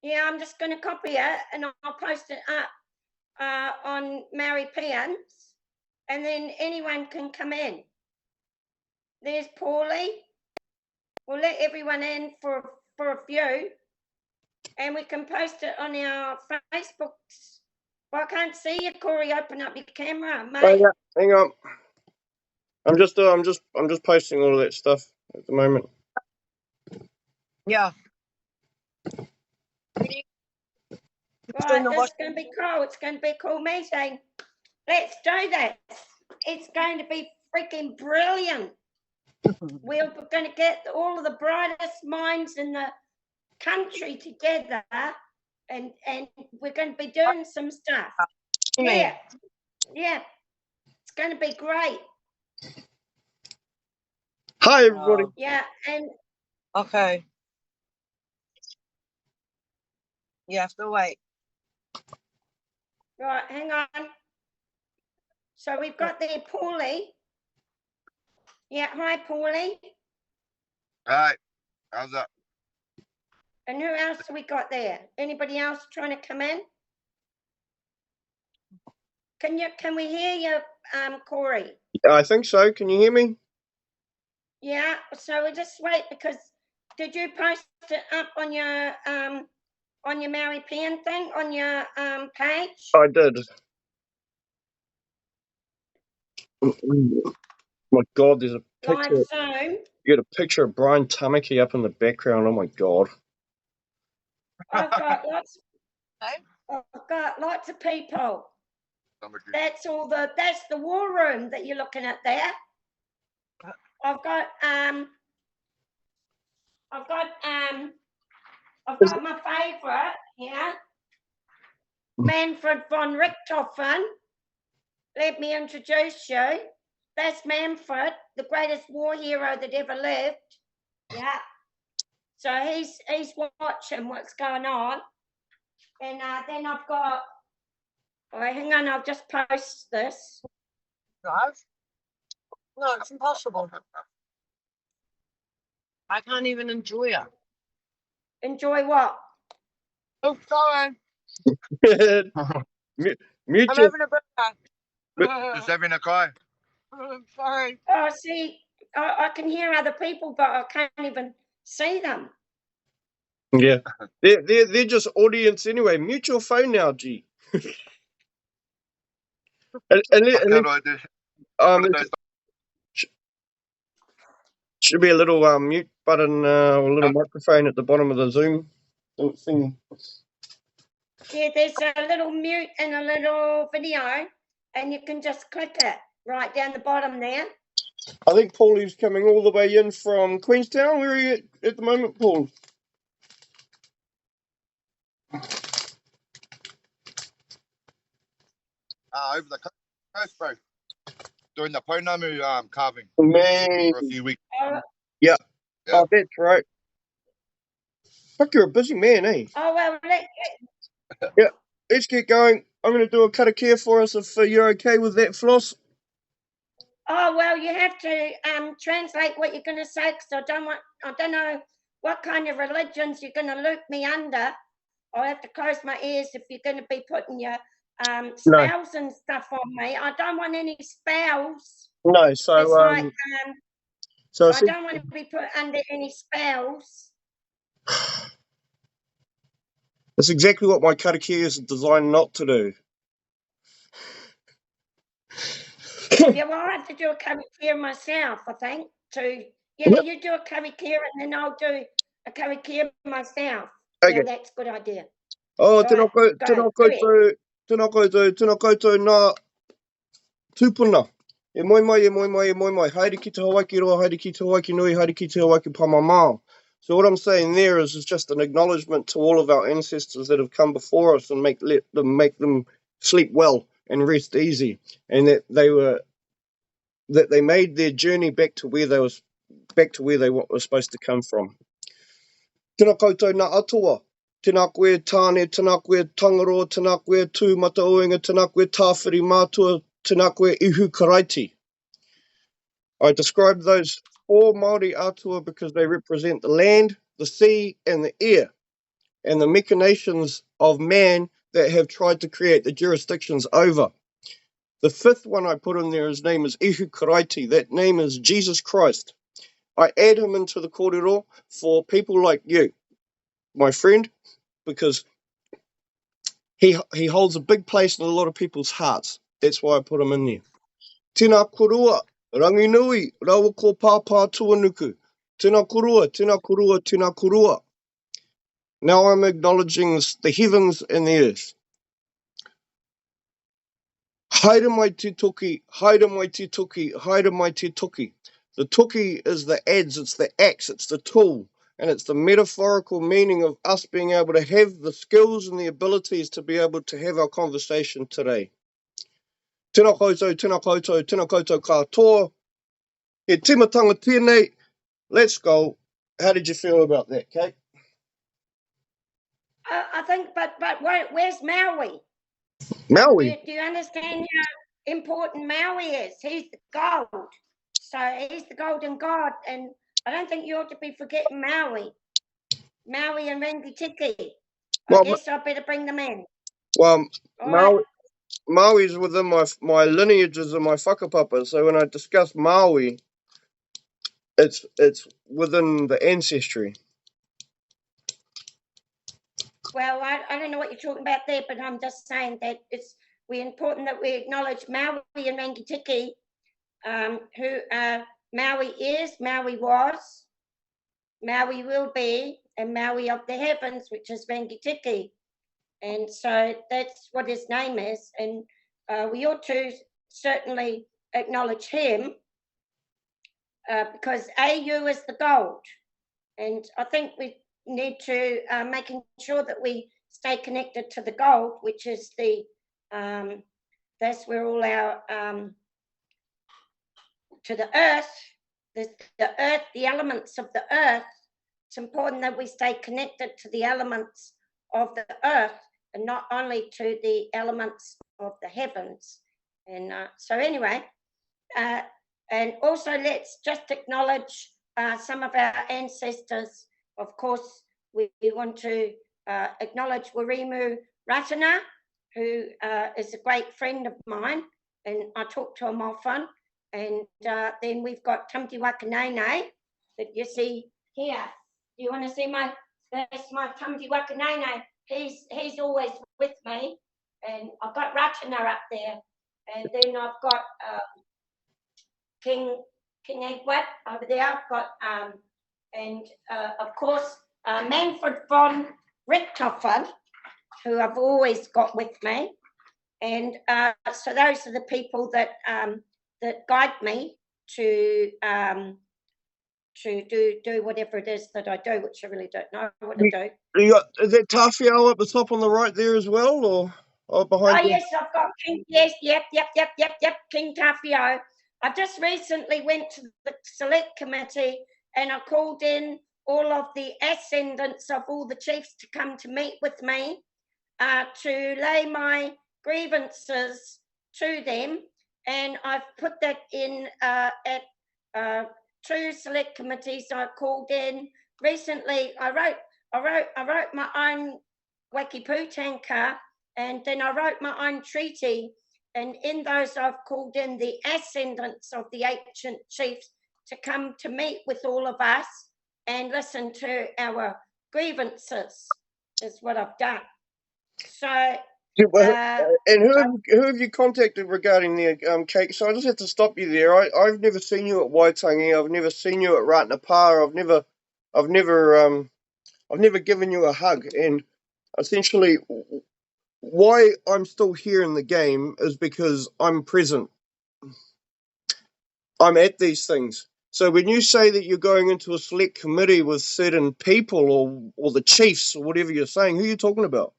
Yeah, I'm just going to copy it and I'll post it up on Maori Peons, and then anyone can come in. There's Paulie. We'll let everyone in for a few, and we can post it on our Facebooks. Well, I can't see you, Corey. Open up your camera, mate. Oh, yeah. Hang on. I'm just posting all of that stuff at the moment. Yeah. Right, this is going to be cool. It's going to be a cool meeting. Let's do this. It's going to be freaking brilliant. We're going to get all of the brightest minds in the country together, and we're going to be doing some stuff. Yeah. It's going to be great. Hi, everybody. Yeah, and okay. You have to wait. Right, hang on. So we've got there Paulie. Yeah, hi, Paulie. Hi, how's that? And who else have we got there? Anybody else trying to come in? Can we hear you, Corey? I think so. Can you hear me? Yeah. So we just wait, because did you post it up on your Maori Pen thing on your page? I did. My God, there's a picture. Live Zoom. You got a picture of Brian Tamaki up in the background. Oh my God. I've got lots of people. That's the war room that you're looking at there. I've got my favourite here, Manfred von Richthofen. Let me introduce you. That's Manfred, the greatest war hero that ever lived. Yeah. So he's watching what's going on. And then I've got, all right, hang on, I'll just post this. Drive? No, it's impossible. I can't even enjoy it. Enjoy what? Oh, sorry. Mute I'm you. having a breakfast. Just having a guy. Sorry. Oh, see, I can hear other people, but I can't even see them. Yeah. They're just audience anyway. Mute your phone now, G. Should be a little mute button or a little microphone at the bottom of the Zoom thing. Yeah, there's a little mute and a little video, and you can just click it right down the bottom there. I think Paulie's coming all the way in from Queenstown. Where are you at the moment, Paul? Over the coast, bro. Doing the pounamu carving Man. for a few weeks. Yeah. Oh, that's right. Fuck, you're a busy man, eh? Oh, well, yeah, let's get going. I'm going to do a karakia for us if you're okay with that, Floss. Oh, well, you have to translate what you're going to say, because I don't know what kind of religions you're going to loop me under. I'll have to close my ears if you're going to be putting your spells and stuff on me. I don't want any spells. No, so it's like so I don't want to be put under any spells. That's exactly what my karakia is designed not to do. Yeah, well, I have to do a karakia myself, I think. You do a karakia and then I'll do a karakia myself. Okay. Yeah, that's a good idea. Oh, tēnā koutou nā tūpuna. E moi mai. Haere ki te Hawaii roa, haere ki te Hawaii nui, haere ki te Hawaii pamamao. So what I'm saying there is just an acknowledgement to all of our ancestors that have come before us and make them sleep well and rest easy, and that they made their journey back to where they were supposed to come from. Tēnā koutou nā atua. Tēnā koe tāne, tēnā koe tangaro, tēnā koe tūmata oinga, tēnā koe tāwhiri mātua, tēnā koe ihu karaiti. I described those 4 Māori atua because they represent the land, the sea, and the air. and the machinations of man that have tried to create the jurisdictions over. The fifth one I put in there, his name is Ihu Karaiti. That name is Jesus Christ. I add him into the kōrero for people like you, my friend, because he holds a big place in a lot of people's hearts. That's why I put him in there. Tēnā korua, rangi nui, rawa ko pāpā tuanuku. Tēnā korua, tēnā korua, tēnā korua. Now I'm acknowledging the heavens and the earth. Haere mai te toki, haere mai te toki, haere mai te toki. The toki is the adze, it's the axe, it's the tool, and it's the metaphorical meaning of us being able to have the skills and the abilities to be able to have our conversation today. Tēnā koutou, tēnā koutou, tēnā koutou katoa. He timatanga tēnei. Let's go. How did you feel about that, Kate? I think, but where's Maui? Maui. Do you understand how important Maui is? He's the gold. So he's the golden god, and I don't think you ought to be forgetting Maui. Maui and Rangitiki. I guess I better bring them in. Well, All Maui's within my lineages and my whakapapa, so when I discuss Maui, it's within the ancestry. Well, I don't know what you're talking about there, but I'm just saying that we're important that we acknowledge Maui and Rangitiki, who Maui is, Maui was, Maui will be, and Maui of the heavens, which is Rangitiki. And so that's what his name is. And we ought to certainly acknowledge him because AU is the gold. And I think we need to making sure that we stay connected to the gold, which is that's where all our to the earth, the elements of the earth. It's important that we stay connected to the elements of the earth and not only to the elements of the heavens. And so anyway, and also let's just acknowledge some of our ancestors. Of course, we want to acknowledge Warimu Ratana, who is a great friend of mine, and I talk to him often. And then we've got Tamti Wakanene that you see here. Do you want to see that's my Tamti Wakanene. He's always with me. And I've got Ratana up there. And then I've got King Egwet over there. I've got, and of course, Manfred von Richthofen, who I've always got with me. And so those are the people that guide me to do whatever it is that I do, which I really don't know what to do. Is that Tawhiao up the top on the right there as well, or behind? Oh yes, I've got King. Yes, yep, King Tawhiao. I just recently went to the select committee and I called in all of the ascendants of all the chiefs to come to meet with me to lay my grievances to them, and I've put that in at 2 select committees I called in recently. I wrote my own Waki Pūtanka, and then I wrote my own treaty, and in those I've called in the ascendants of the ancient chiefs to come to meet with all of us and listen to our grievances, is what I've done. So and who have you contacted regarding the cake? So I just have to stop you there. I've never seen you at Waitangi. I've never seen you at Ratnapā. I've never given you a hug. And essentially, why I'm still here in the game is because I'm present. I'm at these things. So when you say that you're going into a select committee with certain people or the chiefs or whatever you're saying, who are you talking about?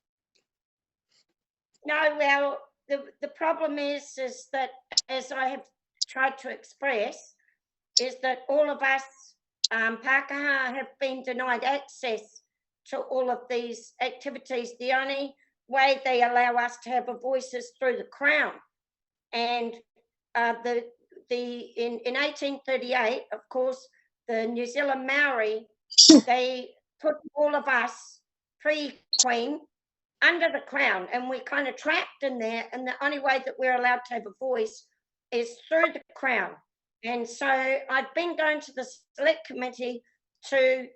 No, well, the problem is that, as I have tried to express, is that all of us Pākehā have been denied access to all of these activities. The only way they allow us to have a voice is through the Crown. And in 1838, of course, the New Zealand Maori, they put all of us pre-Queen under the crown, and we're kind of trapped in there, and the only way that we're allowed to have a voice is through the crown. And so I've been going to the select committee to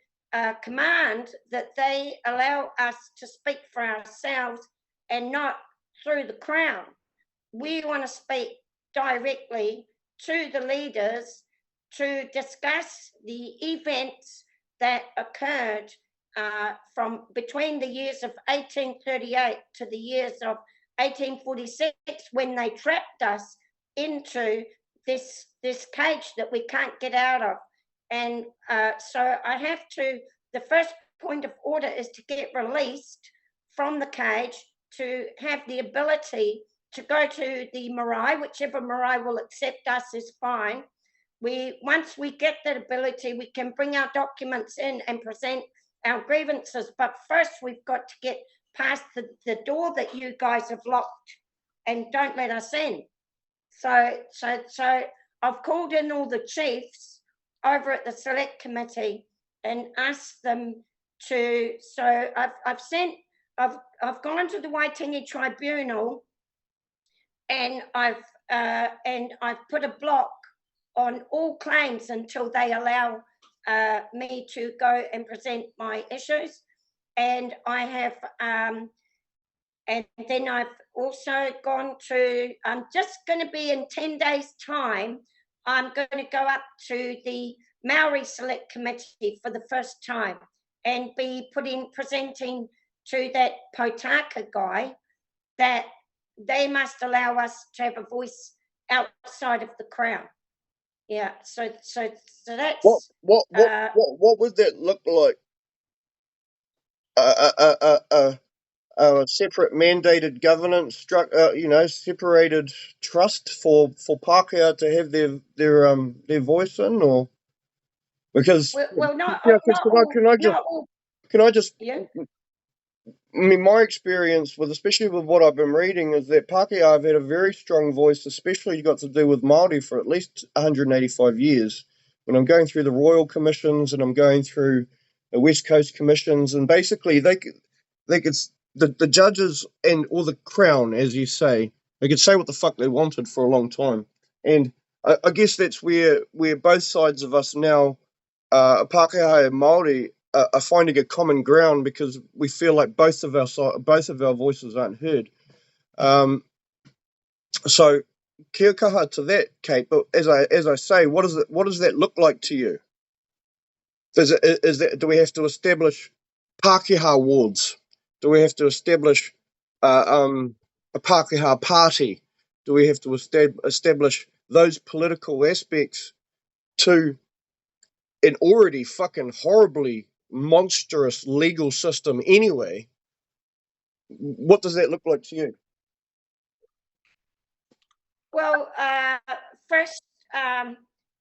command that they allow us to speak for ourselves and not through the crown. We want to speak directly to the leaders to discuss the events that occurred from between the years of 1838 to the years of 1846, when they trapped us into this cage that we can't get out of. And so I have to, the first point of order is to get released from the cage, to have the ability to go to the marae, whichever marae will accept us is fine. Once we get that ability, we can bring our documents in and present our grievances. But first, we've got to get past the door that you guys have locked and don't let us in. So I've called in all the chiefs over at the select committee and asked them to. So I've gone to the Waitangi Tribunal, and I've put a block on all claims until they allow me to go and present my issues. And I have, and then I've also gone to, I'm just going to be in 10 days' time, I'm going to go up to the Maori Select Committee for the first time and be presenting to that Potaka guy that they must allow us to have a voice outside of the crown. Yeah, so that's what would that look like? A separate mandated governance, separated trust for Pākehā to have their voice in, or because not can I just yeah. I mean, my experience with, especially with what I've been reading, is that Pākehā have had a very strong voice, especially got to do with Māori for at least 185 years. When I'm going through the Royal Commissions and I'm going through the West Coast Commissions, and basically they could the judges and or the Crown, as you say, they could say what the fuck they wanted for a long time, and I guess that's where both sides of us now, Pākehā and Māori, are finding a common ground, because we feel like both of our voices aren't heard. So kia kaha to that, Kate. But as I say, what does that look like to you? Do we have to establish Pākehā wards? Do we have to establish a Pākehā party? Do we have to establish those political aspects to an already fucking horribly monstrous legal system anyway? What does that look like to you? Well, first,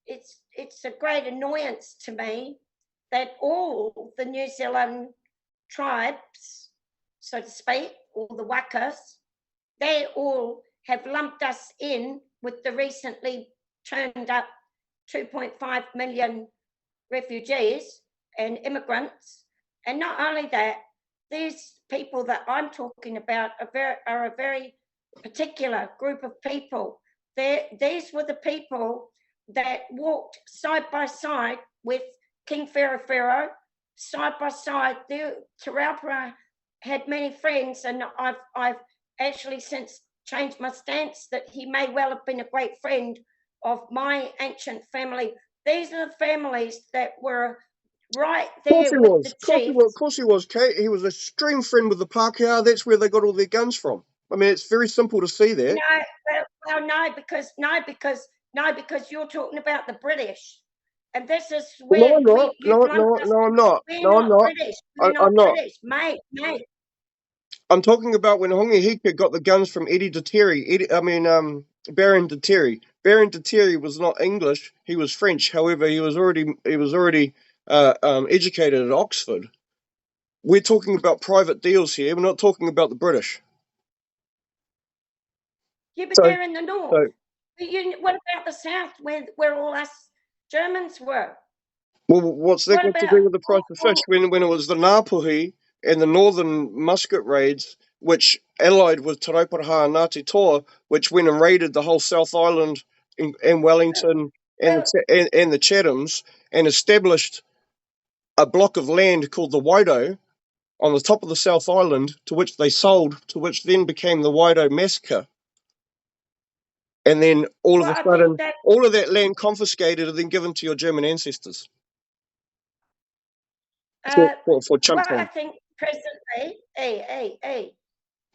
it's a great annoyance to me that all the New Zealand tribes, so to speak, all the wakas, they all have lumped us in with the recently turned up 2.5 million refugees and immigrants. And not only that, these people that I'm talking about are a very particular group of people. These were the people that walked side by side with King Wherewherero, side by side. Te Raupara had many friends, and I've actually since changed my stance that he may well have been a great friend of my ancient family. These are the families that were right there with the chiefs. Of course he was, Kate. He was a extreme friend with the Pākehā. That's where they got all their guns from. I mean, it's very simple to see there. No, because you're talking about the British, and this is where I'm not. We're not British. We're not British, mate. I'm talking about when Hongi Hika got the guns from Baron de Terry. Baron de Terry was not English; he was French. However, he was already educated at Oxford. We're talking about private deals here. We're not talking about the British. Yeah, but they're in the north. What about the south, where all us Germans were? Well, what's that got to do with the price of fish? When it was the Ngāpuhi and the northern musket raids, which allied with Te Rauparaha and Ngāti Toa, which went and raided the whole South Island and Wellington and Well, the Chathams, and established a block of land called the Waido on the top of the South Island, to which they sold, to which then became the Waido Massacre. And then all of a I think sudden, that all of that land confiscated and then given to your German ancestors for chunk what I land. think presently,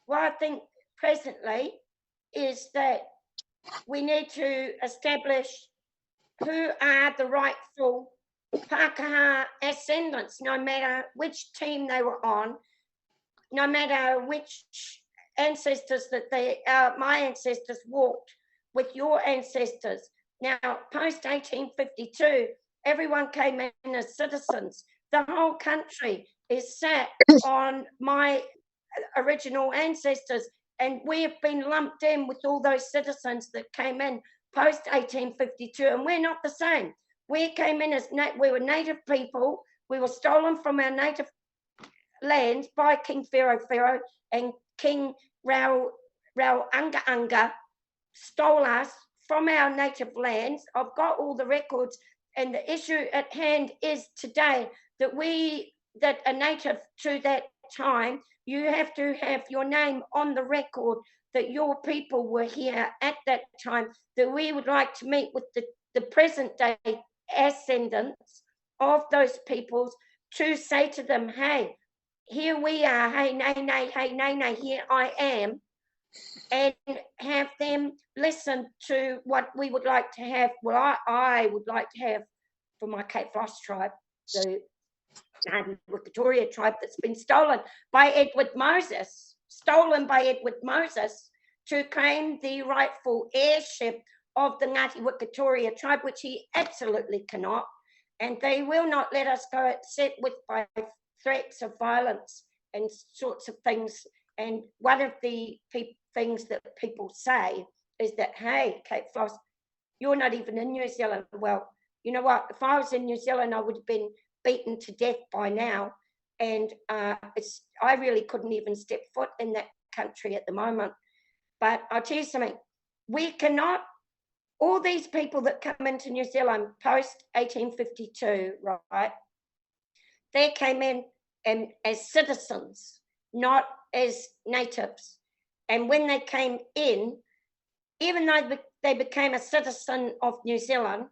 what I think presently is that we need to establish who are the rightful Pākehā ascendants, no matter which team they were on, no matter which ancestors that my ancestors walked with your ancestors. Now, post 1852, everyone came in as citizens. The whole country is sat on my original ancestors, and we have been lumped in with all those citizens that came in post 1852, and we're not the same. We came in as we were native people. We were stolen from our native land by King Pharaoh, and King Rao Anga Anga stole us from our native lands. I've got all the records, and the issue at hand is today that a native to that time, you have to have your name on the record that your people were here at that time, that we would like to meet with the present day ascendants of those peoples to say to them, hey, here we are, hey, nay, here I am, and have them listen to what we would like to have, what I would like to have for my Cape Floss tribe, the Victoria tribe that's been stolen by Edward Moses, to claim the rightful heirship of the Ngāti Wikitoria tribe, which he absolutely cannot. And they will not let us go set with by threats of violence and sorts of things. And one of the things that people say is that, hey, Cape Floss, you're not even in New Zealand. Well, you know what? If I was in New Zealand, I would have been beaten to death by now. And I really couldn't even step foot in that country at the moment. But I'll tell you something, we cannot, all these people that come into New Zealand post 1852, right, they came in as citizens, not as natives. And when they came in, even though they became a citizen of New Zealand,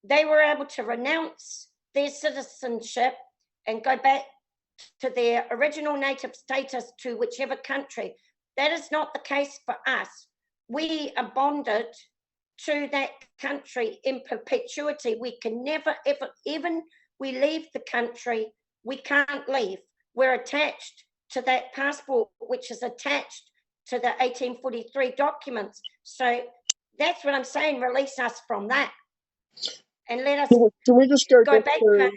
they were able to renounce their citizenship and go back to their original native status to whichever country. That is not the case for us. We are bonded to that country in perpetuity. We can never, ever, even we leave the country, we can't leave. We're attached to that passport, which is attached to the 1843 documents. So that's what I'm saying, release us from that. And let us Can we just go go back back to? to our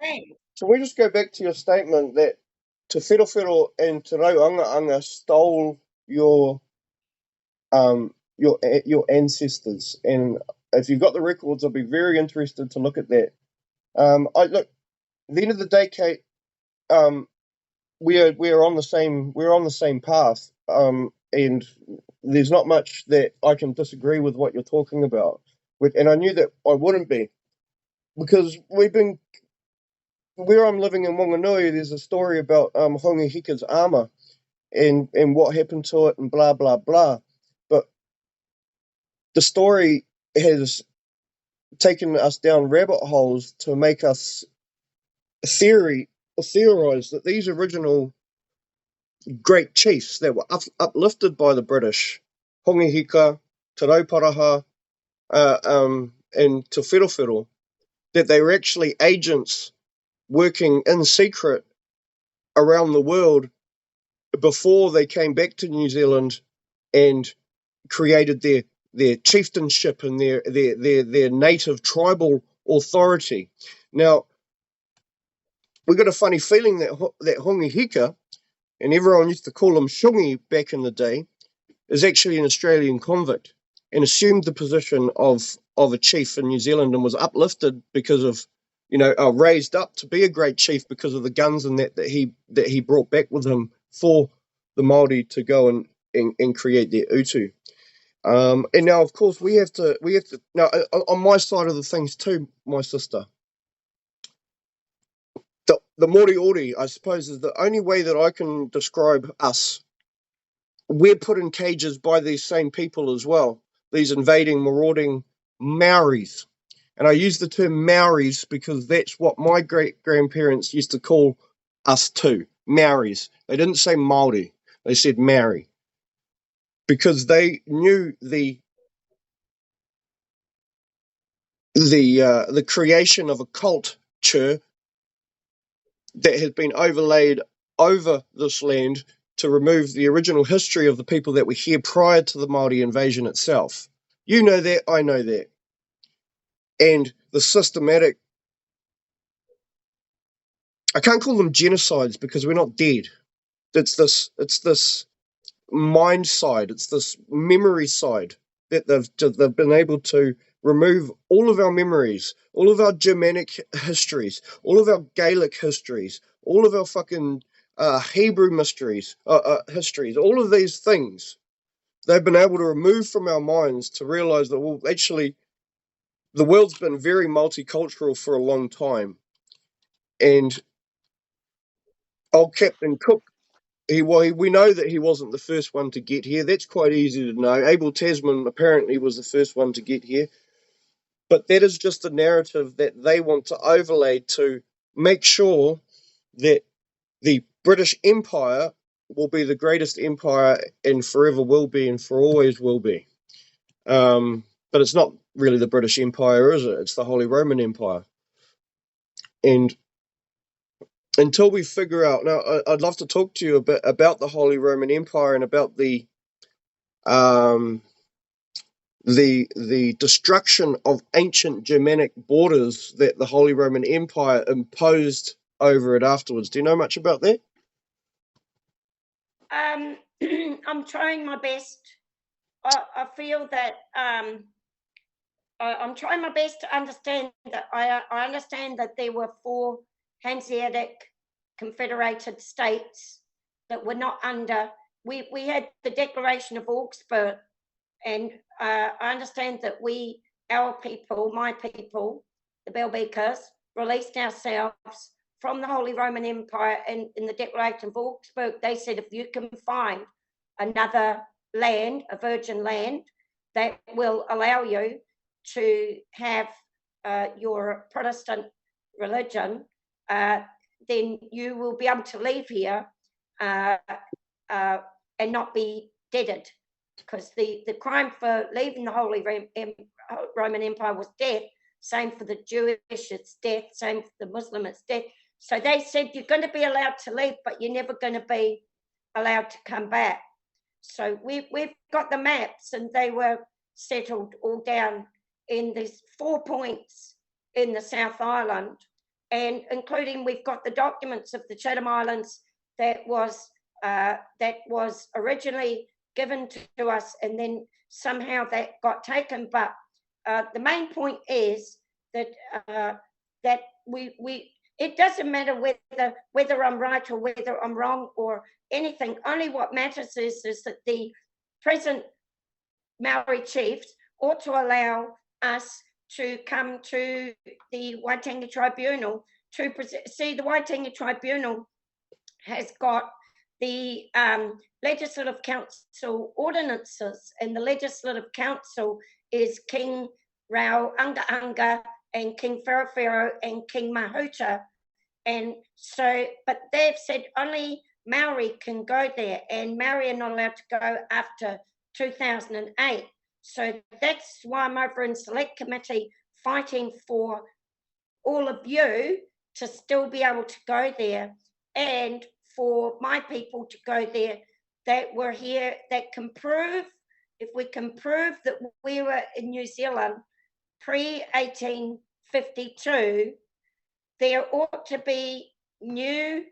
land. Can we just go back to your statement that Te Whirowhiro and Te Rauanga stole your ancestors? And if you've got the records, I'll be very interested to look at that. At the end of the day, Kate, we're on the same path, and there's not much that I can disagree with what you're talking about. And I knew that I wouldn't be, because where I'm living in Wanganui, there's a story about Hongi Hika's armour and what happened to it and blah blah blah. But the story has taken us down rabbit holes to make us theorize that these original great chiefs that were uplifted by the British, Hongi Hika, Te Rauparaha, and Te Whirowhiro, that they were actually agents working in secret around the world before they came back to New Zealand and created their chieftainship and their native tribal authority. Now, we got a funny feeling that Hongi Hika, and everyone used to call him Shungi back in the day, is actually an Australian convict and assumed the position of a chief in New Zealand and was uplifted because of raised up to be a great chief because of the guns and that he brought back with him for the Māori to go and create their utu. And now, of course, we have to now on my side of the things too, my sister. The Moriori, I suppose, is the only way that I can describe us. We're put in cages by these same people as well, these invading, marauding Maoris. And I use the term Maoris because that's what my great-grandparents used to call us too, Maoris. They didn't say Māori, they said Maori. Because they knew the creation of a culture that has been overlaid over this land to remove the original history of the people that were here prior to the Māori invasion itself. You know that, I know that. And the systematic, I can't call them genocides because we're not dead. It's this mind side, it's this memory side that they've been able to remove all of our memories, all of our Germanic histories, all of our Gaelic histories, all of our fucking Hebrew histories, all of these things. They've been able to remove from our minds to realize that, well, actually, the world's been very multicultural for a long time. And old Captain Cook, we know that he wasn't the first one to get here. That's quite easy to know. Abel Tasman apparently was the first one to get here. But that is just a narrative that they want to overlay to make sure that the British Empire will be the greatest empire and forever will be and for always will be. But it's not really the British Empire, is it? It's the Holy Roman Empire. And until we figure out, now I'd love to talk to you a bit about the Holy Roman Empire and about the destruction of ancient Germanic borders that the Holy Roman Empire imposed over it afterwards. Do you know much about that? I'm trying my best. I feel that I'm trying my best to understand that. I understand that there were 4 Hanseatic confederated states that were not under. We had the Declaration of Augsburg, and I understand that our people, my people, the Belbeekers, released ourselves from the Holy Roman Empire. And in the Declaration of Augsburg, they said if you can find another land, a virgin land, that will allow you to have your Protestant religion, then you will be able to leave here and not be deaded. Because the crime for leaving the Holy Roman Empire was death. Same for the Jewish, it's death. Same for the Muslim, it's death. So they said you're going to be allowed to leave, but you're never going to be allowed to come back. So we've got the maps, and they were settled all down in these 4 points in the South Island, and including we've got the documents of the Chatham Islands that was originally given to us, and then somehow that got taken. But the main point is that that we it doesn't matter whether I'm right or whether I'm wrong or anything. Only what matters is that the present Maori chiefs ought to allow us to come to the Waitangi Tribunal to see. The Waitangi Tribunal has got the Legislative Council ordinances, and the Legislative Council is King Rao Anga Anga and King Wherewhereo and King Mahuta. And so, but they've said only Maori can go there, and Maori are not allowed to go after 2008. So that's why I'm over in Select Committee fighting for all of you to still be able to go there, and for my people to go there that were here, that can prove, if we can prove that we were in New Zealand pre-1852, there ought to be new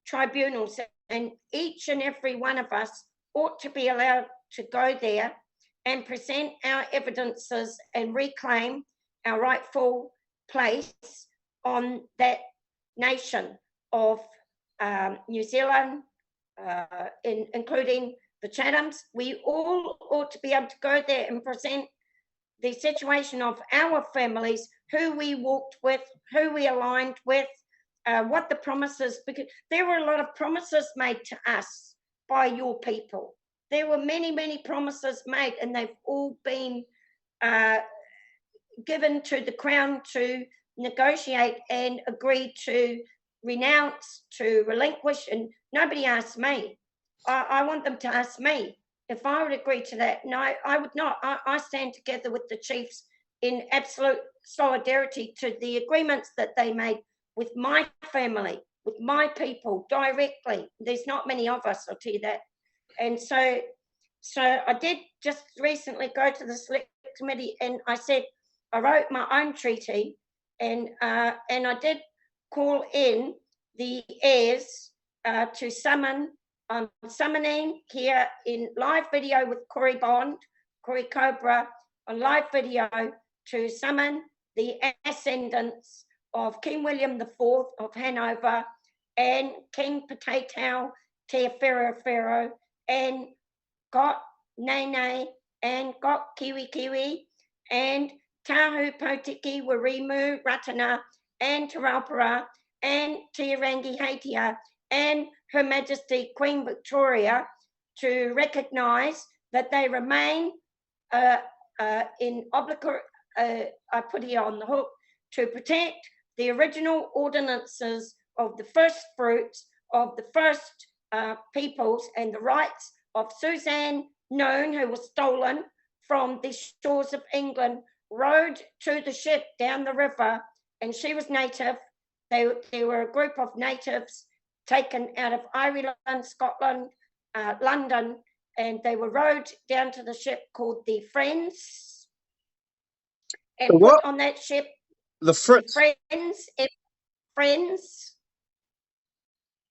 tribunals, and each and every one of us ought to be allowed to go there and present our evidences and reclaim our rightful place on that nation of New Zealand, including the Chathams. We all ought to be able to go there and present the situation of our families, who we walked with, who we aligned with, what the promises, because there were a lot of promises made to us by your people. There were many, many promises made, and they've all been given to the Crown to negotiate and agree to renounce, to relinquish, and nobody asked me. I want them to ask me if I would agree to that. No, I would not. I stand together with the chiefs in absolute solidarity to the agreements that they made with my family, with my people directly. There's not many of us, I'll tell you that. And so I did just recently go to the select committee, and I said, I wrote my own treaty, and I did call in the heirs to summon. I'm summoning here in live video with Corey Bond, Corey Cobra, on live video to summon the ascendants of King William IV of Hanover and King Potato Te Whero and got Nene and got Kiwi and Tahu Potiki Warimu Ratana and Te Raupara and Te Rangi Heitia and Her Majesty Queen Victoria to recognise that they remain in obligatory, I put here on the hook, to protect the original ordinances of the first fruits of the first peoples and the rights of Suzanne Noon, who was stolen from the shores of England, rowed to the ship down the river, and she was native. They were a group of natives taken out of Ireland, Scotland, London, and they were rowed down to the ship called the Friends, and put on that ship the Fritz. Friends.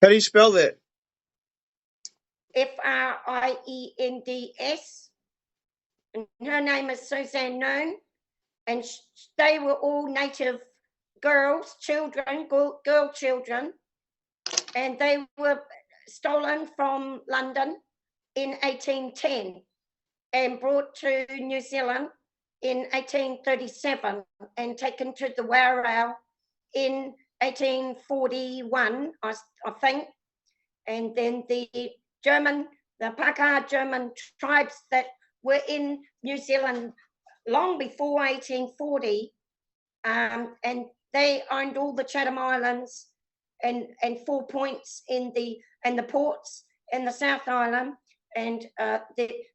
How do you spell that? Friends. And her name is Suzanne Noon, and they were all native girls, children, girl children, and they were stolen from London in 1810 and brought to New Zealand in 1837 and taken to the Warao in 1841, I think. And then the Pākehā German tribes that were in New Zealand long before 1840, and they owned all the Chatham Islands and 4 points in the ports in the South Island, and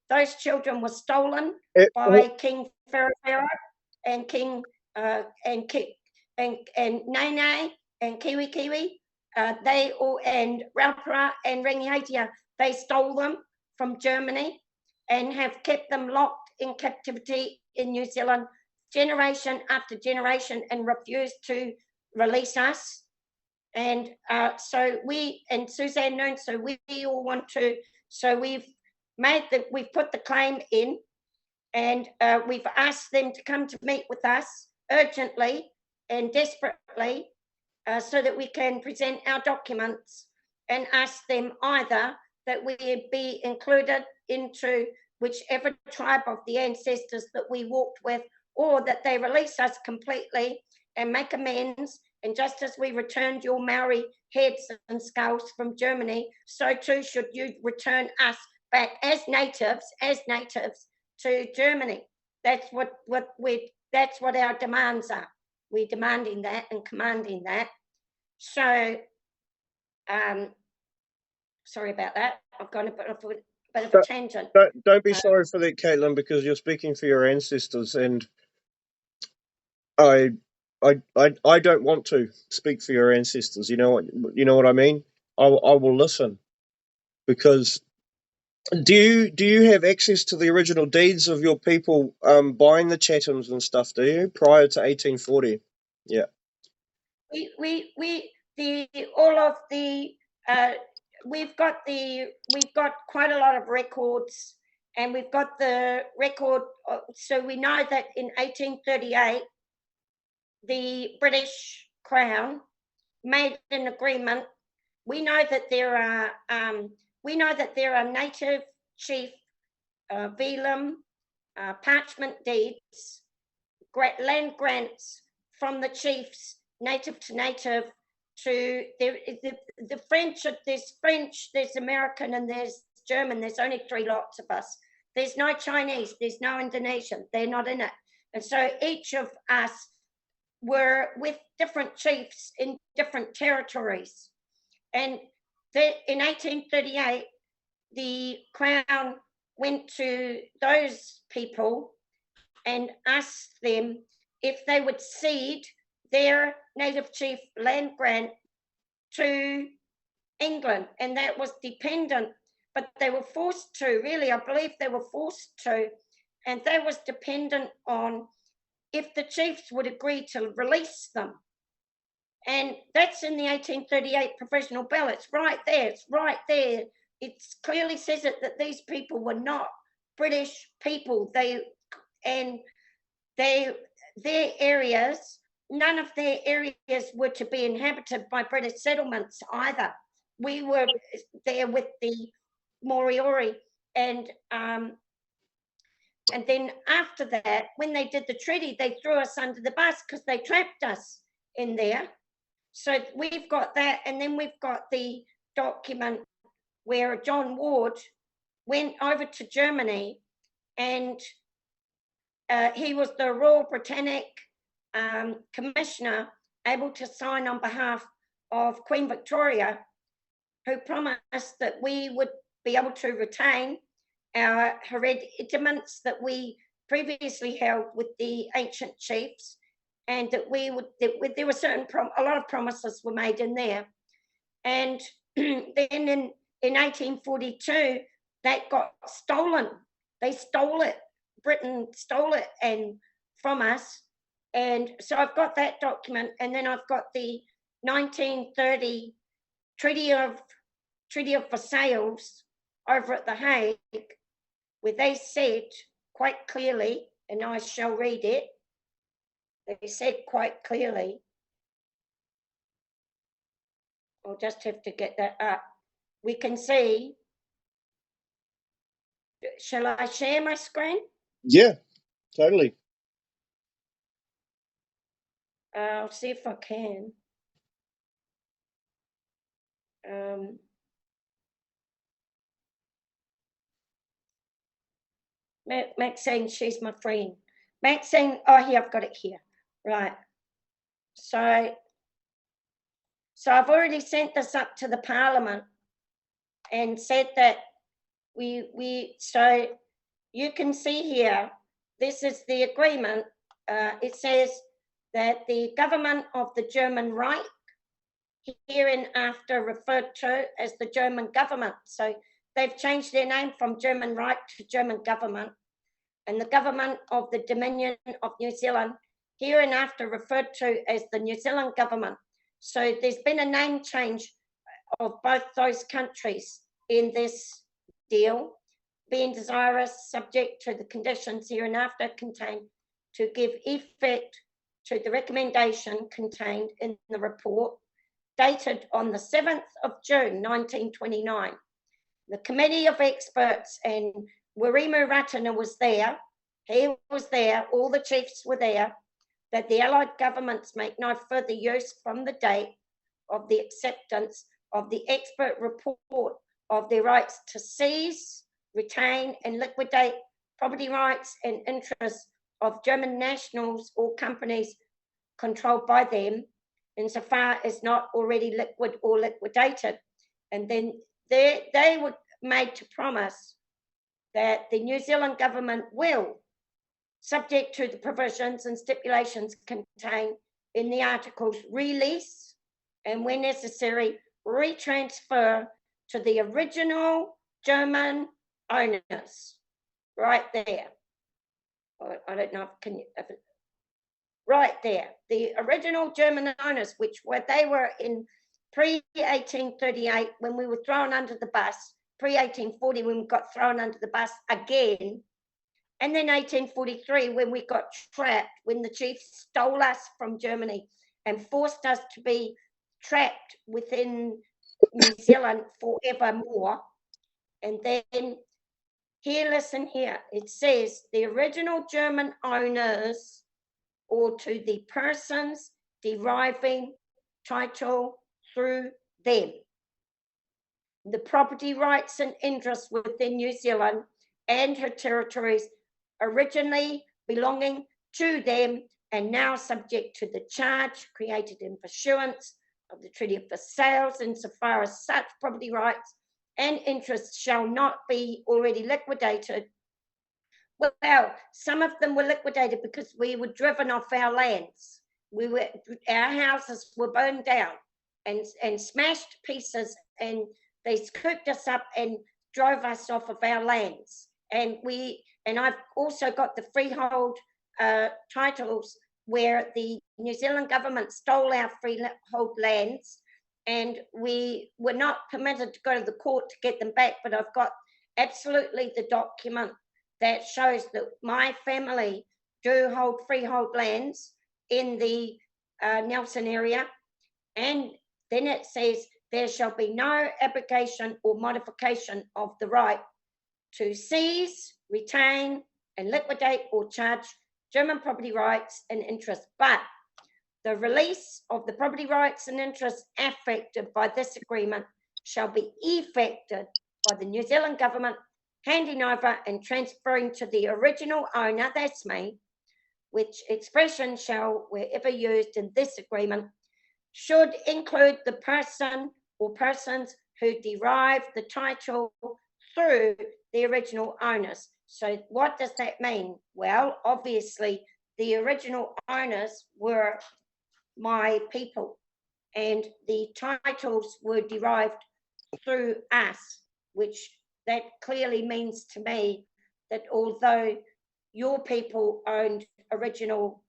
those children were stolen by King Whero and King and Nene and Kiwi. They all, and Raupara and Rangihaitia, they stole them from Germany and have kept them locked in captivity in New Zealand generation after generation and refused to release us. And so we, and Suzanne Noon, so we all want to, so we've put the claim in, and we've asked them to come to meet with us urgently and desperately, so that we can present our documents and ask them either that we be included into whichever tribe of the ancestors that we walked with, or that they release us completely and make amends. And just as we returned your Maori heads and skulls from Germany, so too should you return us back as natives to Germany. That's what our demands are. We're demanding that and commanding that. So, sorry about that. I've gone a bit of a tangent. Don't be sorry for that, Caitlin, because you're speaking for your ancestors, and I don't want to speak for your ancestors. You know what I mean? I will listen, because do you have access to the original deeds of your people buying the Chathams and stuff? Do you, prior to 1840? Yeah. We've got quite a lot of records, and we've got the record. So we know that in 1838, the British Crown made an agreement. We know that there are native chief velum parchment deeds, land grants from the chiefs, native to native, to the French. There's French, there's American, and there's German. There's only 3 lots of us. There's no Chinese, there's no Indonesian. They're not in it. And so each of us were with different chiefs in different territories. And in 1838, the Crown went to those people and asked them if they would cede their native chief land grant to England. And that was dependent, but they were forced to, really, I believe they were forced to, and that was dependent on if the chiefs would agree to release them. And that's in the 1838 provisional bill. It's right there. It's right there. It clearly says it, that these people were not British people. Their areas, none of their areas were to be inhabited by British settlements either. We were there with the Moriori, and then after that, when they did the treaty, they threw us under the bus because they trapped us in there. So we've got that, and then we've got the document where John Ward went over to Germany, and he was the Royal Britannic Commissioner, able to sign on behalf of Queen Victoria, who promised that we would be able to retain our hereditaments that we previously held with the ancient chiefs, and that there were a lot of promises were made in there. And then in 1842, that got stolen. They stole it. Britain stole it and from us. And so I've got that document, and then I've got the 1930 Treaty of Versailles over at The Hague, where they said quite clearly, and I shall read it, they said quite clearly, I'll just have to get that up. We can see, shall I share my screen? Yeah, totally. I'll see if I can. Maxine, she's my friend. Maxine, oh, here, I've got it here. Right. So I've already sent this up to the Parliament and said that so you can see here, this is the agreement. It says that the government of the German Reich, hereinafter referred to as the German government. So they've changed their name from German Reich to German government. And the government of the Dominion of New Zealand, hereinafter referred to as the New Zealand government. So there's been a name change of both those countries in this deal, being desirous, subject to the conditions hereinafter contained, to give effect to the recommendation contained in the report, dated on the 7th of June, 1929. The committee of experts, and Wirimu Ratana was there, he was there, all the chiefs were there, that the Allied governments make no further use from the date of the acceptance of the expert report of their rights to seize, retain, and liquidate property rights and interests of German nationals or companies controlled by them, insofar as not already liquid or liquidated. And then they were made to promise that the New Zealand government will, subject to the provisions and stipulations contained in the articles, release and, when necessary, retransfer to the original German owners. Right there. I don't know if right there. The original German owners, they were in pre-1838 when we were thrown under the bus, pre-1840 when we got thrown under the bus again, and then 1843 when we got trapped, when the chiefs stole us from Germany. and forced us to be trapped within New Zealand forevermore. And then here, listen here, it says the original German owners, or to the persons deriving title through them, the property rights and interests within New Zealand and her territories originally belonging to them and now subject to the charge created in pursuance of the Treaty of Versailles, insofar as such property rights and interests shall not be already liquidated. Well, some of them were liquidated because we were driven off our lands. Our houses were burned down and smashed to pieces, and they scooped us up and drove us off of our lands. And I've also got the freehold titles where the New Zealand government stole our freehold lands, and we were not permitted to go to the court to get them back, but I've got absolutely the document that shows that my family do hold freehold lands in the Nelson area. And then it says, there shall be no abrogation or modification of the right to seize, retain, and liquidate or charge German property rights and interests, but the release of the property rights and interests affected by this agreement shall be effected by the New Zealand government handing over and transferring to the original owner, that's me, which expression shall, wherever used in this agreement, should include the person or persons who derive the title through the original owners. So what does that mean? Well, obviously, the original owners were my people, and the titles were derived through us, which that clearly means to me that although your people owned original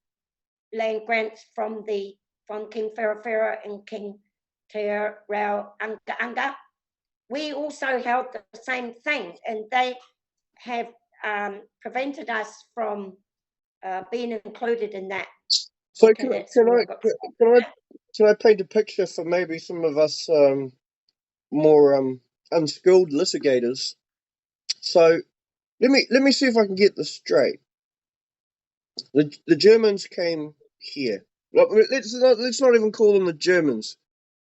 land grants from King Wherewhere and King Te Rao Anga, we also held the same thing, and they have prevented us from being included in that. So Okay, can I paint a picture for maybe some of us more unskilled litigators? So let me see if I can get this straight. The Germans came here. Let's not even call them the Germans.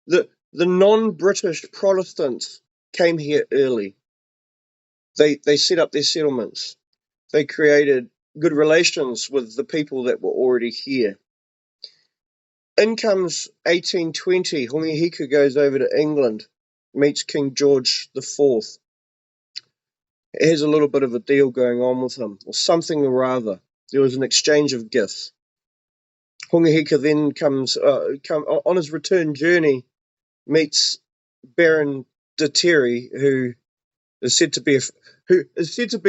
The non-British Protestants came here early. They set up their settlements. They created good relations with the people that were already here. In comes 1820. Hongihika goes over to England, meets King George IV. Has a little bit of a deal going on with him, or something or other. There was an exchange of gifts. Hongihika then comes on his return journey, meets Baron de Terry, who is said to be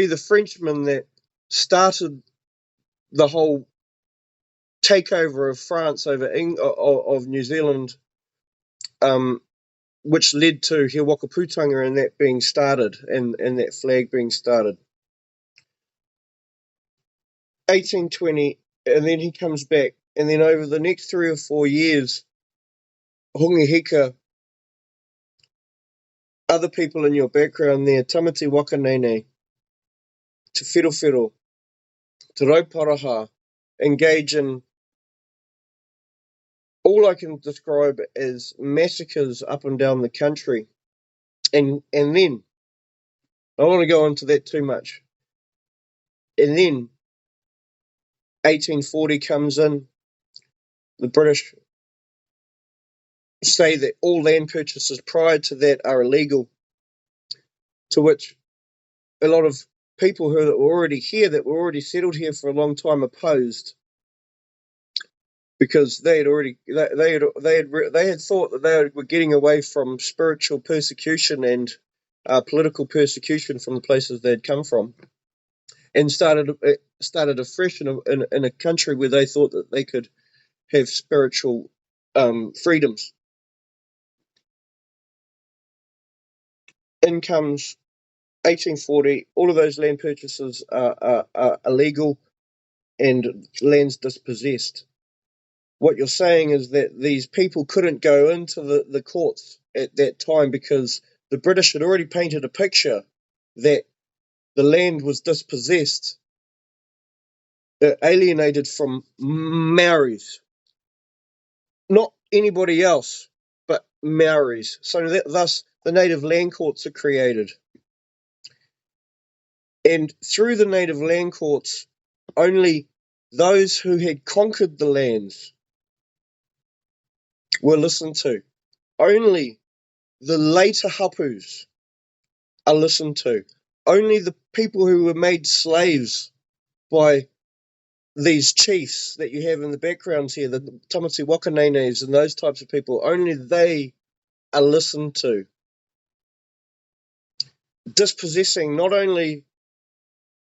the Frenchman that started the whole takeover of France over of New Zealand, which led to He Wakaputanga and that being started, and that flag being started. 1820, and then he comes back, and then over the next 3 or 4 years, Hongihika, other people in your background there, Tamati Wakanene, Te Whirowhiro, Te Rauparaha, engage in all I can describe as massacres up and down the country. And then, I don't want to go into that too much. And then, 1840 comes in, the British say that all land purchases prior to that are illegal, to which a lot of people who were already here, that were already settled here for a long time, opposed, because they had thought that they were getting away from spiritual persecution and political persecution from the places they had come from, and started afresh in a country where they thought that they could have spiritual freedoms. In comes 1840. All of those land purchases are illegal, and lands dispossessed. what you're saying is that these people couldn't go into the courts at that time because the British had already painted a picture that the land was dispossessed, alienated from Maoris, not anybody else, but Maoris. So thus the native land courts are created. And through the native land courts, only those who had conquered the lands were listened to. Only the later hapus are listened to. Only the people who were made slaves by these chiefs that you have in the backgrounds here, the Tamati Wakanenes and those types of people, only they are listened to. Dispossessing not only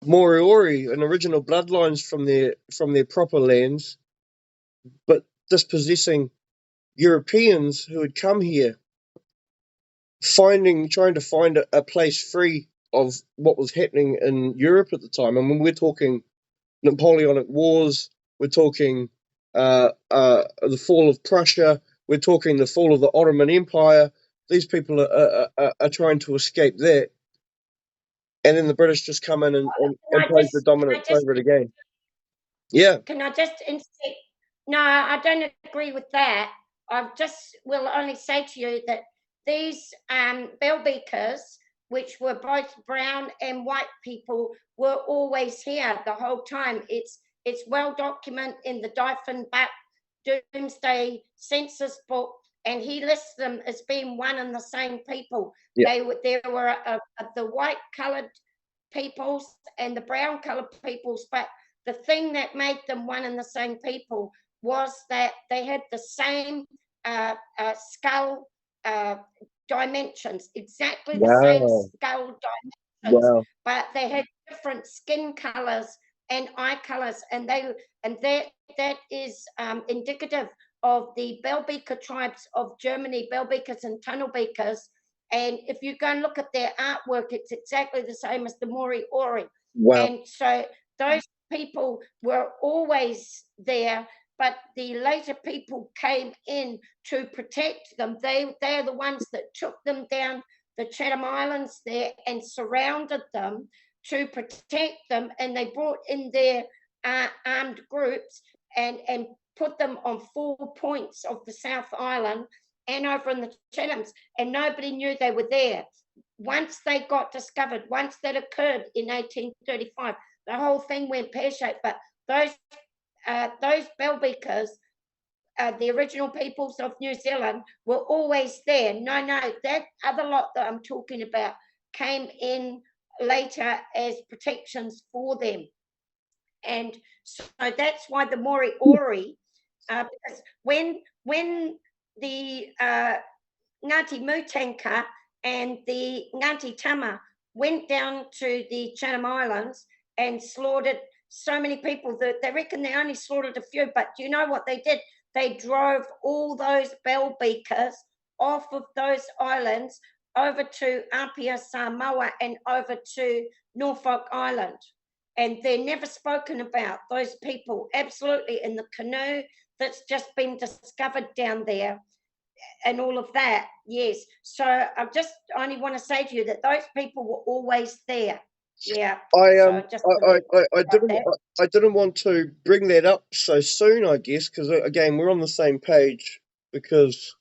Moriori and original bloodlines from their proper lands, but dispossessing Europeans who had come here, trying to find a place free of what was happening in Europe at the time. And when we're talking Napoleonic Wars, we're talking the fall of Prussia, we're talking the fall of the Ottoman Empire. These people are trying to escape that, and then the British just come in and impose the dominance over it again. Yeah. Can I just insist? No, I don't agree with that. I just will only say to you that these bell beakers, which were both brown and white people, were always here the whole time. It's well documented in the Diefenbach Doomsday Census book, and he lists them as being one and the same people. Yeah. There were the white coloured peoples and the brown coloured peoples, but the thing that made them one and the same people was that they had the same skull dimensions, exactly the same skull dimensions, but they had different skin colors and eye colors, and that is indicative of the Bellbeaker tribes of Germany, Bellbeakers and Tunnelbeakers. And if you go and look at their artwork, it's exactly the same as the Moriori. Wow. And so those people were always there, but the later people came in to protect them. They are the ones that took them down the Chatham Islands there and surrounded them to protect them, and they brought in their armed groups and put them on 4 points of the South Island and over in the Chathams, and nobody knew they were there. Once they got discovered, once that occurred in 1835, the whole thing went pear-shaped. But those Bellbeakers, the original peoples of New Zealand, were always there. No, that other lot that I'm talking about came in later as protections for them. And so that's why the Moriori, because when the Ngāti Mutanka and the Ngāti Tama went down to the Chatham Islands and slaughtered so many people that they reckon they only slaughtered a few, but do you know what they did? They drove all those Bellbeakers off of those islands over to Apia Samoa and over to Norfolk Island. And they're never spoken about, those people, absolutely, in the canoe that's just been discovered down there and all of that. Yes. So I just only want to say to you that those people were always there. Yeah. I didn't want to bring that up so soon, I guess, because again we're on the same page. Because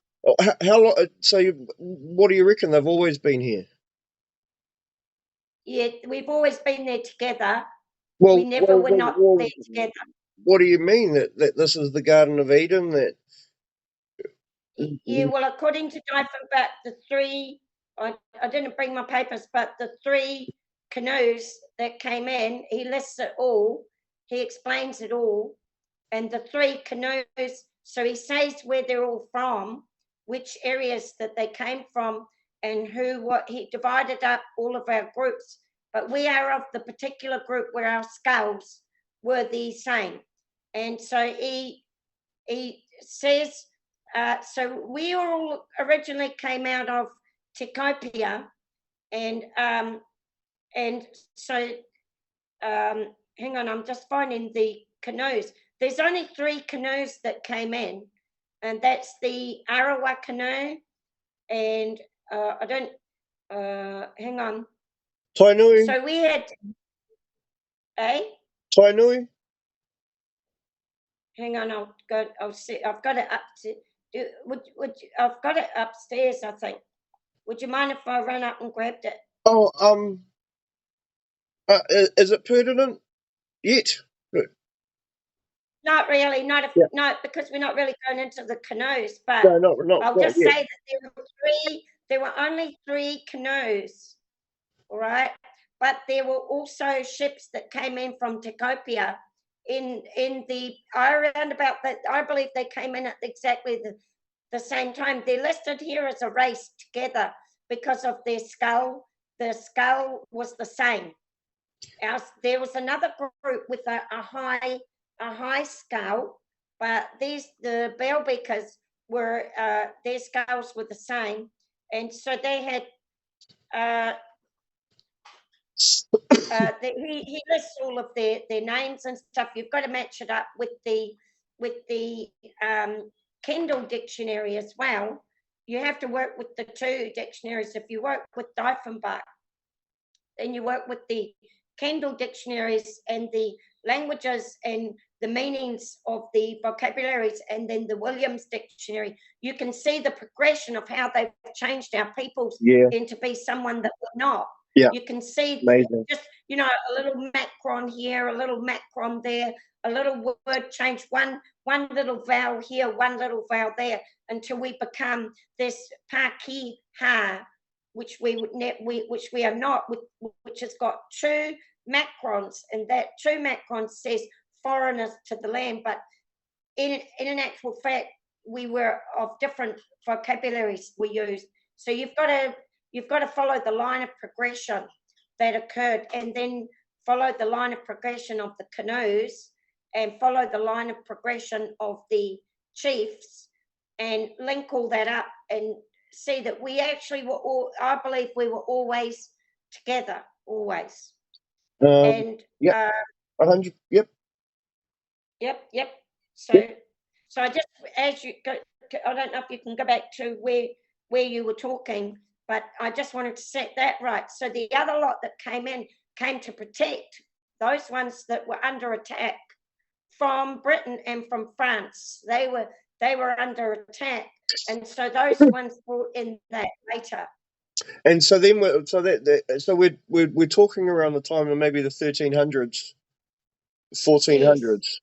how long? So what do you reckon? They've always been here. Yeah, we've always been there together. Well, we never were not there together. What do you mean that this is the Garden of Eden? That yeah, well, according to Diefenbach, the three, I didn't bring my papers, but the three canoes that came in, he lists it all, he explains it all, and the three canoes, so he says where they're all from, which areas that they came from, and what he divided up all of our groups, but we are of the particular group where our skulls were the same. And so he says, so we all originally came out of Tikopia, and so hang on, I'm just finding the canoes. there's only 3 canoes that came in, and that's the Arawa canoe, and I don't, hang on. Tainui? So we had, Tainui? hang on, I'll see, I've got it up to, I've got it upstairs, I think. Would you mind if I run up and grabbed it? Oh, is it pertinent yet? Not really, Yeah. not because we're not really going into the canoes, but No, not I'll just yet. say that there were only 3 canoes, all right? But there were also ships that came in from Tekopia in the around about that. I believe they came in at exactly the same time. They're listed here as a race together because of their skull. The skull was the same. There was another group with a high skull, but the Bellbeakers were their skulls were the same, and so they had. He lists all of their names and stuff. You've got to match it up with the Kindle dictionary as well. You have to work with the 2 dictionaries. If you work with Diefenbach, then you work with the Kindle dictionaries and the languages and the meanings of the vocabularies, and then the Williams dictionary. You can see the progression of how they've changed our peoples into be someone that we're not. Yeah. You can see Amazing. just, a little macron here, a little macron there, a little word change, one little vowel here, one little vowel there, until we become this Pakeha, which we are not, which has got 2 macrons, and that 2 macrons says foreigners to the land, but in an actual fact, we were of different vocabularies we used. So you've got to follow the line of progression that occurred, and then follow the line of progression of the canoes, and follow the line of progression of the chiefs, and link all that up and see that we actually were all, I believe we were always together, always. And yeah, 100. Yep. Yep. So I just, as you go, I don't know if you can go back to where you were talking, but I just wanted to set that right. So the other lot that came to protect those ones that were under attack from Britain and from France. They were under attack, and so those ones brought in that later. And so then, we're talking around the time of maybe the 1300s, 1400s.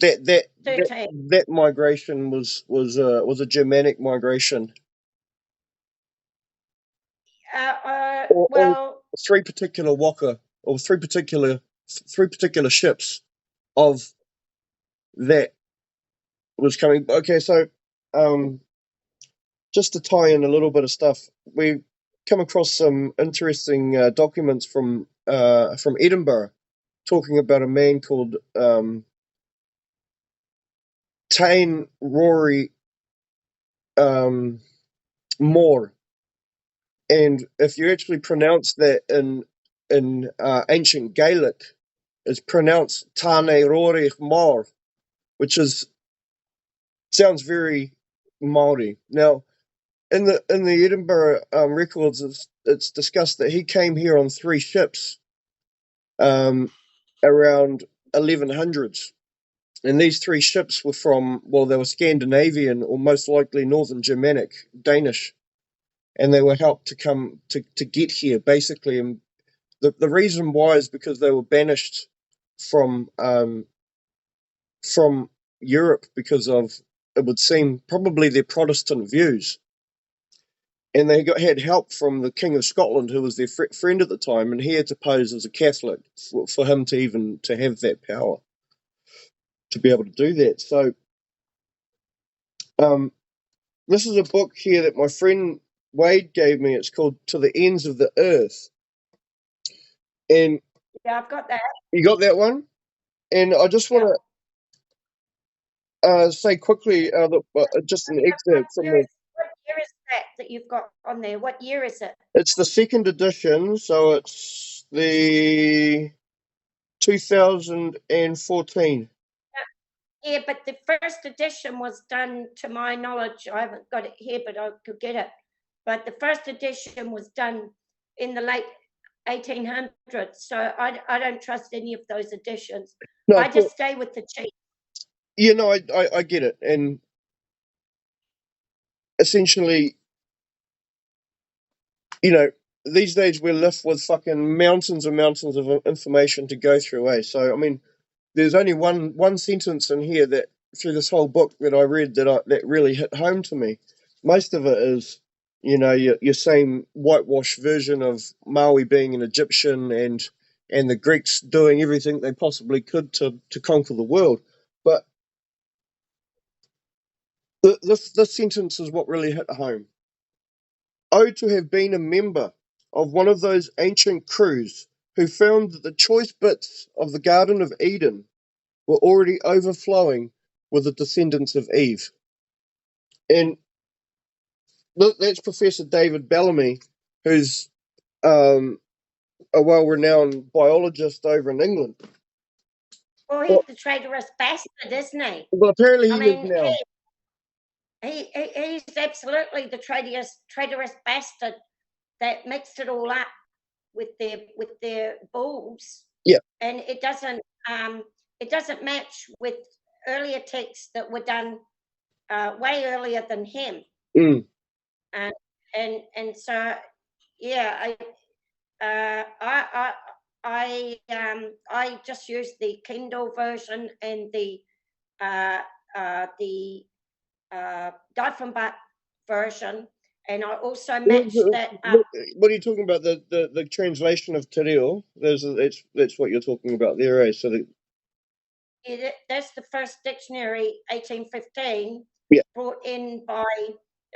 Yes. That migration was a Germanic migration. Well, 3 particular waka, or 3 particular ships of that was coming. Okay, so just to tie in a little bit of stuff, we come across some interesting documents from Edinburgh, talking about a man called Tain Rory Moore, and if you actually pronounce that in ancient Gaelic, it's pronounced Tane Rory Moore, which sounds very Maori. Now, in the Edinburgh records, it's discussed that he came here on 3 ships around 1100s, and these 3 ships were they were Scandinavian, or most likely Northern Germanic, Danish, and they were helped to come to get here basically. And the reason why is because they were banished from Europe because of, it would seem, probably their Protestant views. And they had help from the King of Scotland, who was their friend at the time, and he had to pose as a Catholic for him to have that power, to be able to do that. So this is a book here that my friend Wade gave me. It's called To the Ends of the Earth. And yeah, I've got that. You got that one? And I just want to say quickly, just an excerpt from the... What year is that you've got on there? What year is it? It's the 2nd edition, so it's the 2014. Yeah, but the first edition was done, to my knowledge, I haven't got it here, but I could get it. But the first edition was done in the late 1800s, so I don't trust any of those editions. No, I just stay with the cheap. yeah, no, I get it, and essentially, these days we're left with fucking mountains and mountains of information to go through, eh? So I mean, there's only one sentence in here that through this whole book that I read that really hit home to me. Most of it is, your same whitewash version of Maui being an Egyptian and the Greeks doing everything they possibly could to conquer the world. But this sentence is what really hit home. Oh, to have been a member of one of those ancient crews who found that the choice bits of the Garden of Eden were already overflowing with the descendants of Eve. And that's Professor David Bellamy, who's a well-renowned biologist over in England. Well, he's the traitorous bastard, isn't he? Well, apparently I he is mean, now. he's absolutely the traitorous bastard that mixed it all up with their bulls. Yeah. And it doesn't match with earlier texts that were done way earlier than him. Mm. And so yeah, I just use the Kindle version and the Diefenbach version, and I also match that up. What are you talking about? The translation of Te Reo? That's what you're talking about there, eh? So That's the first dictionary, 1815, yeah, brought in by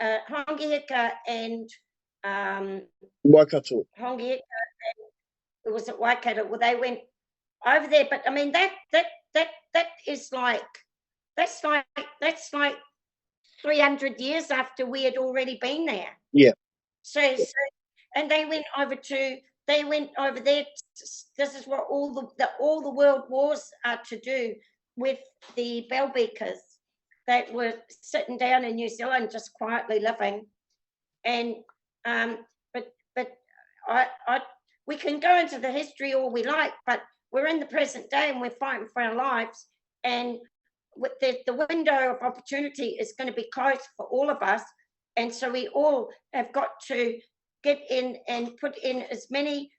Hongihika and Waikato. Hongihika. It was at Waikato. Well, they went over there, but I mean that is like that's like 300 years after we had already been there. Yeah. So and they went over there. This is what all the world wars are to do with the bell beakers that were sitting down in New Zealand just quietly living. And but we can go into the history all we like, but we're in the present day and we're fighting for our lives. And with the window of opportunity is going to be closed for all of us. And so we all have got to get in and put in as many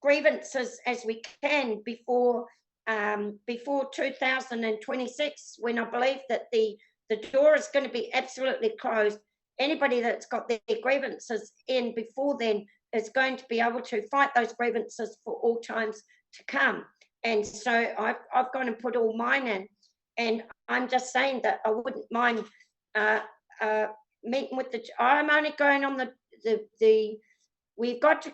grievances as we can before 2026, when I believe that the door is going to be absolutely closed. Anybody that's got their grievances in before then is going to be able to fight those grievances for all times to come. And so I've gone and put all mine in. And I'm just saying that I wouldn't mind meeting with I'm only going on we've got to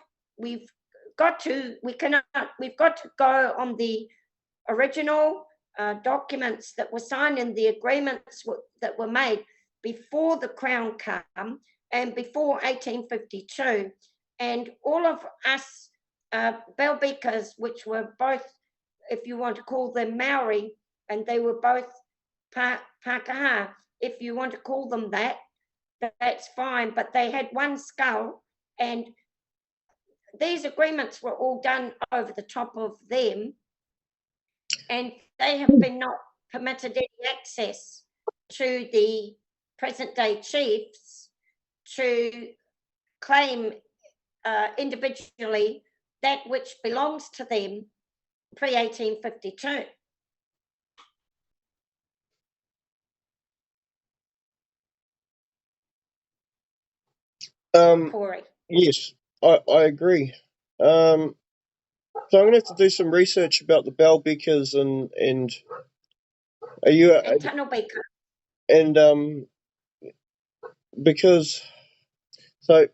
go on the original documents that were signed and the agreements that were made before the Crown came and before 1852. And all of us bell beakers, which were both, if you want to call them Maori, and they were both Pākehā, if you want to call them that, that's fine. But they had one skull, and these agreements were all done over the top of them, and they have been not permitted any access to the present day chiefs to claim individually that which belongs to them pre-1852. Corey. Yes, I agree. So I'm gonna have to do some research about the bell beakers and are you and tunnel beaker and because so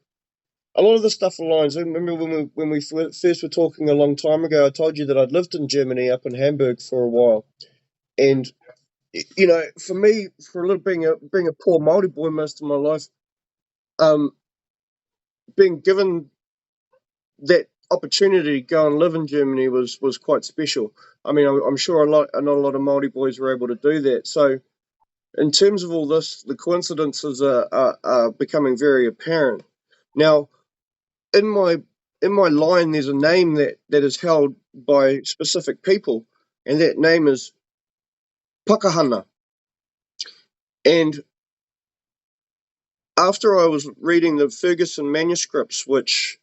a lot of the stuff aligns. I remember when we first were talking a long time ago, I told you that I'd lived in Germany up in Hamburg for a while, and for me, for a little being a poor Māori boy most of my life, being given that opportunity to go and live in Germany was quite special. I mean, I'm sure not a lot of Māori boys were able to do that. So, in terms of all this, the coincidences are becoming very apparent. Now, in my line, there's a name that is held by specific people, and that name is Pakahana. And after I was reading the Ferguson manuscripts, which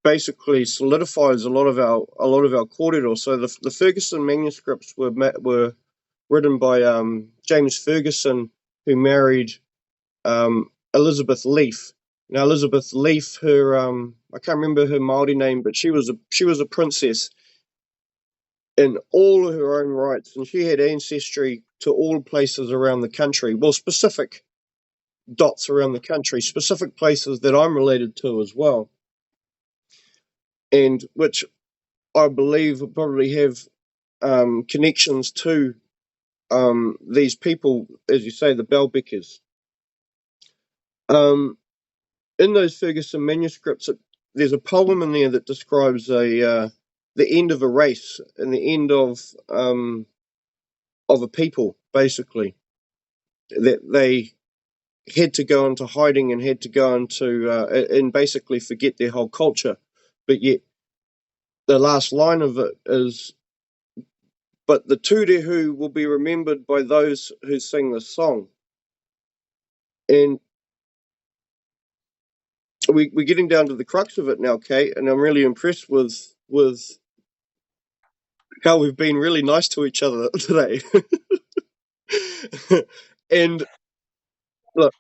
basically solidifies a lot of our kōrero. So the Ferguson manuscripts were written by James Ferguson, who married Elizabeth Leaf. Now Elizabeth Leaf, her I can't remember her Māori name, but she was a princess in all of her own rights, and she had ancestry to all places around the country. Well, specific dots around the country, specific places that I'm related to as well, and which I believe will probably have connections to these people, as you say, the Bellbeckers. In those Ferguson manuscripts, there's a poem in there that describes the end of a race and the end of a people, basically, that they had to go into hiding and had to go into and basically forget their whole culture. But yet, the last line of it is, "But the Turehu will be remembered by those who sing this song." And we're getting down to the crux of it now, Kate, and I'm really impressed with how we've been really nice to each other today. And look,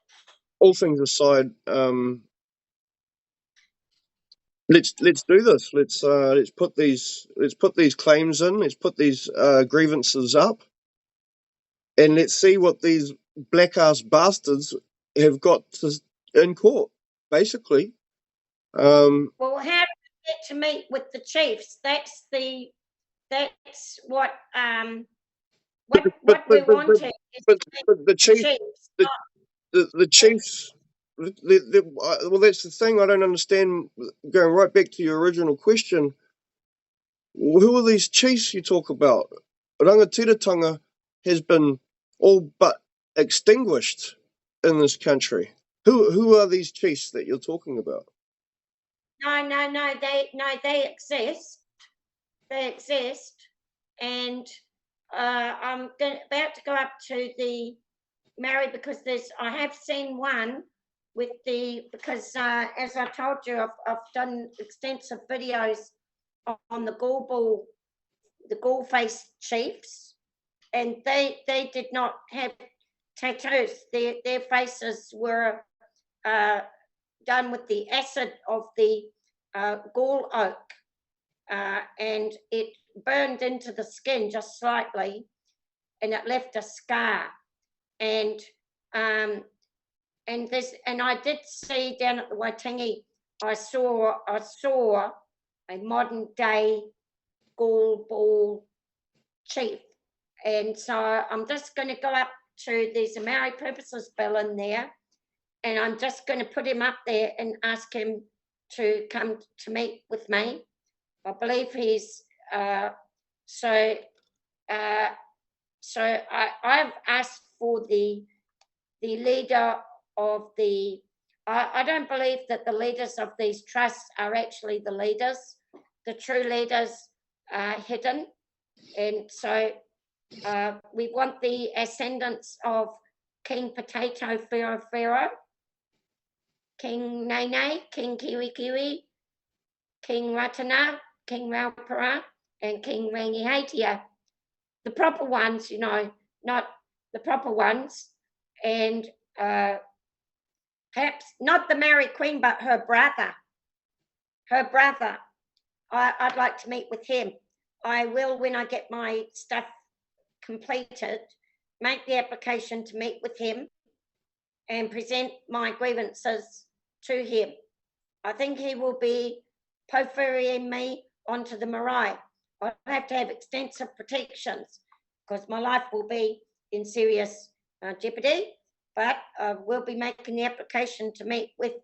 all things aside, let's do this. Let's put these claims in. Let's put these grievances up, and let's see what these black ass bastards have got in court. Basically, Well, how do we get to meet with the chiefs? That's what we're wanting is but the chiefs. the chiefs. Well, that's the thing I don't understand. Going right back to your original question, who are these chiefs you talk about? Rangatiratanga has been all but extinguished in this country. Who are these chiefs that you're talking about? No, they exist. They exist, and I'm about to go up to the Mary because I have seen one with because as I told you, I've done extensive videos on the gall face chiefs, and they did not have tattoos. Their faces were done with the acid of the gall oak, and it burned into the skin just slightly, and it left a scar. And I did see down at the Waitangi, I saw a modern day gall ball chief. And so I'm just going to go up to, there's a Maori Purposes bill in there, and I'm just going to put him up there and ask him to come to meet with me. I believe he's so I've asked for the leader of the. I don't believe that the leaders of these trusts are actually the leaders. The true leaders are hidden, and so we want the ascendants of King Potato Whero, King Nene, King Kiwi Kiwi, King Ratana, King Raupara, and King Rangihaitia. The proper ones, not the proper ones. And perhaps not the Mary Queen, but her brother. Her brother. I'd like to meet with him. I will, when I get my stuff completed, make the application to meet with him and present my grievances to him. I think he will be porphyrying me onto the marae. I'll have to have extensive protections because my life will be in serious jeopardy, but we'll be making the application to meet with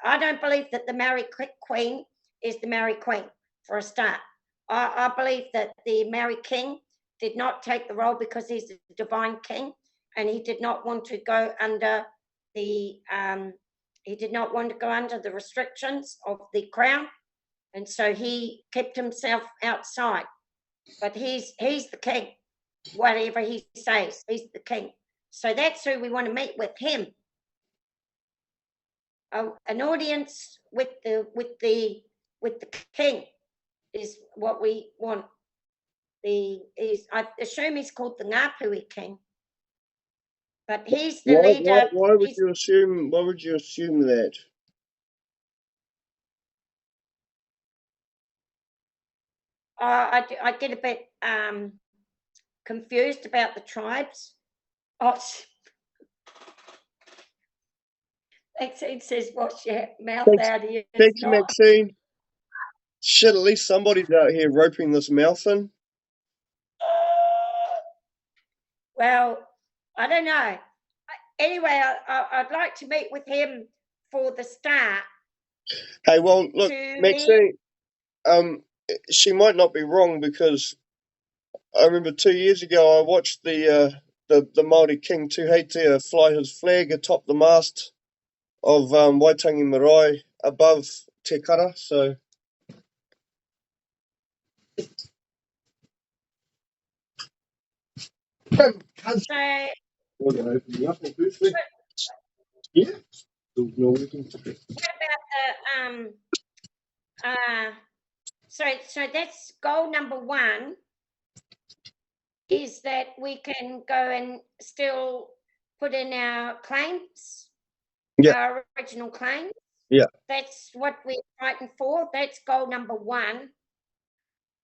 I don't believe that the Maori Queen is the Maori Queen, for a start. I believe that the Maori King did not take the role because he's a divine king, and he did not want to go under the restrictions of the crown, and so he kept himself outside. But he's the king. Whatever he says, he's the king. So that's who we want to meet with, him. An audience with the king is what we want. I assume he's called the Ngāpuhi King, but he's the leader. Why would you assume? Why would you assume that? I get a bit confused about the tribes. Oh, Maxine says, "Wash your mouth out here." Thanks, Maxine. Shit, at least somebody's out here roping this mouth in. Well, I don't know. Anyway, I'd like to meet with him for the start. Hey, well, look, Maxine, she might not be wrong, because I remember 2 years ago I watched the Māori King Tuheitia fly his flag atop the mast of Waitangi Marae above Te Kara, so... What about the so that's goal number one, is that we can go and still put in our claims, our original claims. Yeah. That's what we're fighting for. That's goal number one.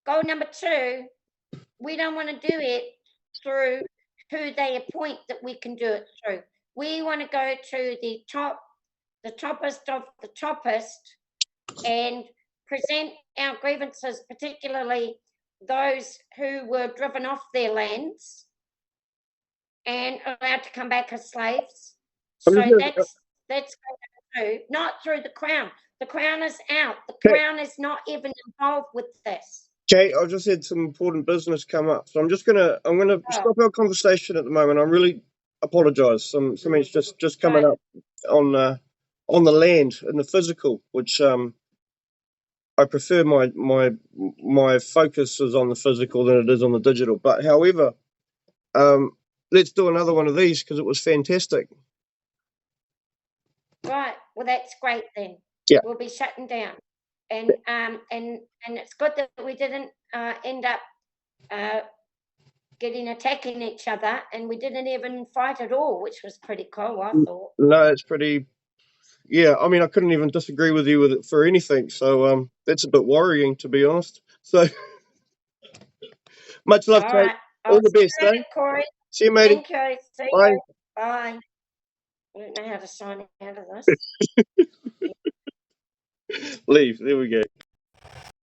Goal number two, we don't want to do it through who they appoint that we can do it through. We want to go to the toppest of the toppest, and present our grievances, particularly those who were driven off their lands and allowed to come back as slaves. So that's not through the Crown. The Crown is out. The Crown is not even involved with this. Okay, I just had some important business come up, so I'm gonna stop our conversation at the moment. I really apologise. Something's just coming up on the land, in the physical, which I prefer my focus is on the physical than it is on the digital. But however, let's do another one of these, because it was fantastic. Right. Well, that's great then. Yeah. We'll be shutting down. And it's good that we didn't end up attacking each other, and we didn't even fight at all, which was pretty cool, I thought. No, it's pretty. Yeah, I mean, I couldn't even disagree with you with it for anything. So that's a bit worrying, to be honest. So much love, Kate. All the best, eh? Corey. See you, matey. Thank you. See Bye. you. Bye. I don't know how to sign out of this. Leave. There we go.